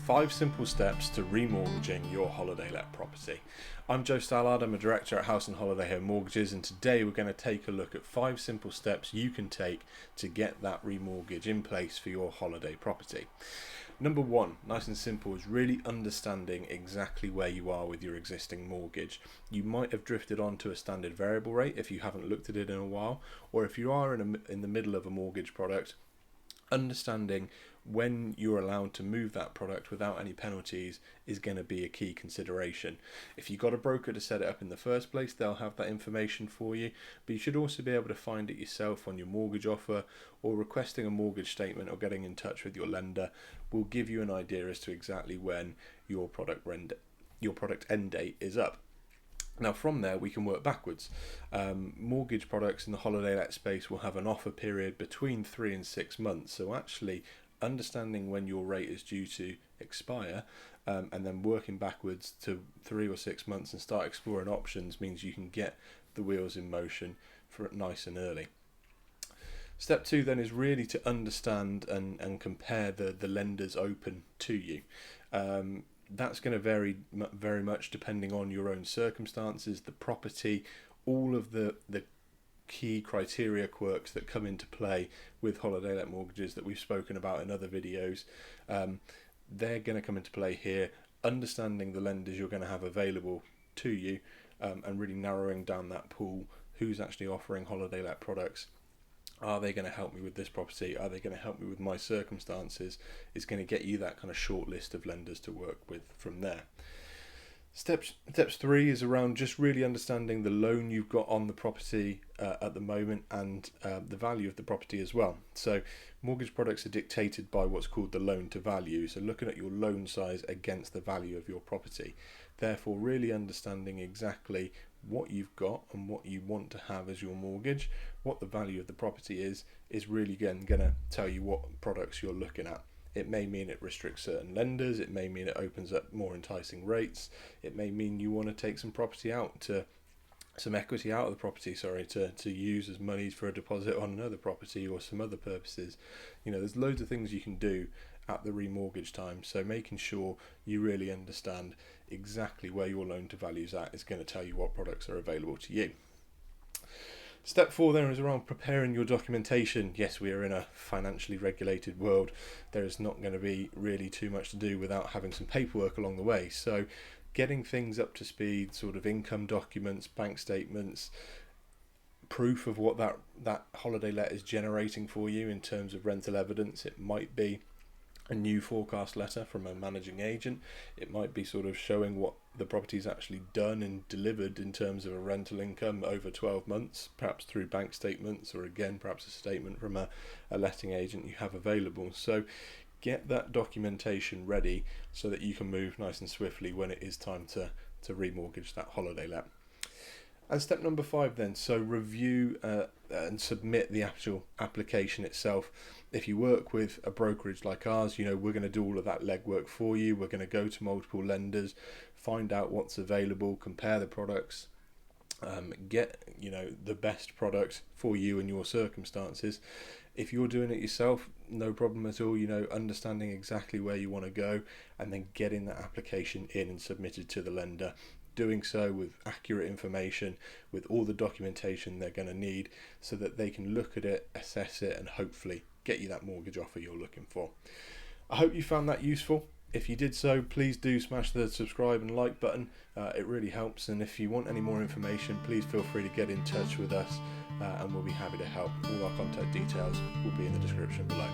5 simple steps to remortgaging your holiday let property. I'm Joe Stallard, I'm a director at House and Holiday Home Mortgages, and today we're going to take a look at 5 simple steps you can take to get that remortgage in place for your holiday property. Number 1, nice and simple, is really understanding exactly where you are with your existing mortgage. You might have drifted onto a standard variable rate if you haven't looked at it in a while, or if you are in the middle of a mortgage product, understanding when you're allowed to move that product without any penalties is going to be a key consideration. If you've got a broker to set it up in the first place, they'll have that information for you, but you should also be able to find it yourself on your mortgage offer, or requesting a mortgage statement or getting in touch with your lender will give you an idea as to exactly when your product end date is up. Now from there we can work backwards. Mortgage products in the holiday let space will have an offer period between 3 and 6 months, so actually understanding when your rate is due to expire and then working backwards to 3 or 6 months and start exploring options means you can get the wheels in motion for it nice and early. Step 2 then is really to understand and compare the lenders open to you. That's going to vary very much depending on your own circumstances, the property, all of the key criteria quirks that come into play with holiday let mortgages that we've spoken about in other videos. They're going to come into play here, understanding the lenders you're going to have available to you and really narrowing down that pool. Who's actually offering holiday let products? Are they going to help me with this property? Are they going to help me with my circumstances? It's going to get you that kind of short list of lenders to work with from there. Steps 3 is around just really understanding the loan you've got on the property at the moment and the value of the property as well. So mortgage products are dictated by what's called the loan to value. So looking at your loan size against the value of your property. Therefore, really understanding exactly what you've got and what you want to have as your mortgage, what the value of the property is really again going to tell you what products you're looking at. It may mean it restricts certain lenders, it may mean it opens up more enticing rates, it may mean you want to take some equity out of the property, to use as money for a deposit on another property or some other purposes. There's loads of things you can do at the remortgage time, so making sure you really understand exactly where your loan to value is at is going to tell you what products are available to you. Step 4 then is around preparing your documentation. Yes, we are in a financially regulated world. There is not going to be really too much to do without having some paperwork along the way. So getting things up to speed, sort of income documents, bank statements, proof of what that holiday let is generating for you in terms of rental evidence. It might be a new forecast letter from a managing agent. It might be sort of showing what the property's actually done and delivered in terms of a rental income over 12 months, perhaps through bank statements, or again perhaps a statement from a letting agent you have available. So get that documentation ready so that you can move nice and swiftly when it is time to remortgage that holiday let. And step number 5 then, so review and submit the actual application itself. If you work with a brokerage like ours, we're going to do all of that legwork for you. We're going to go to multiple lenders, find out what's available, compare the products, get the best product for you and your circumstances. If you're doing it yourself, no problem at all, understanding exactly where you want to go and then getting that application in and submitted to the lender. Doing so with accurate information, with all the documentation they're going to need so that they can look at it, assess it, and hopefully get you that mortgage offer you're looking for. I hope you found that useful. If you did so, please do smash the subscribe and like button. It really helps, and if you want any more information, please feel free to get in touch with us and we'll be happy to help. All our contact details will be in the description below.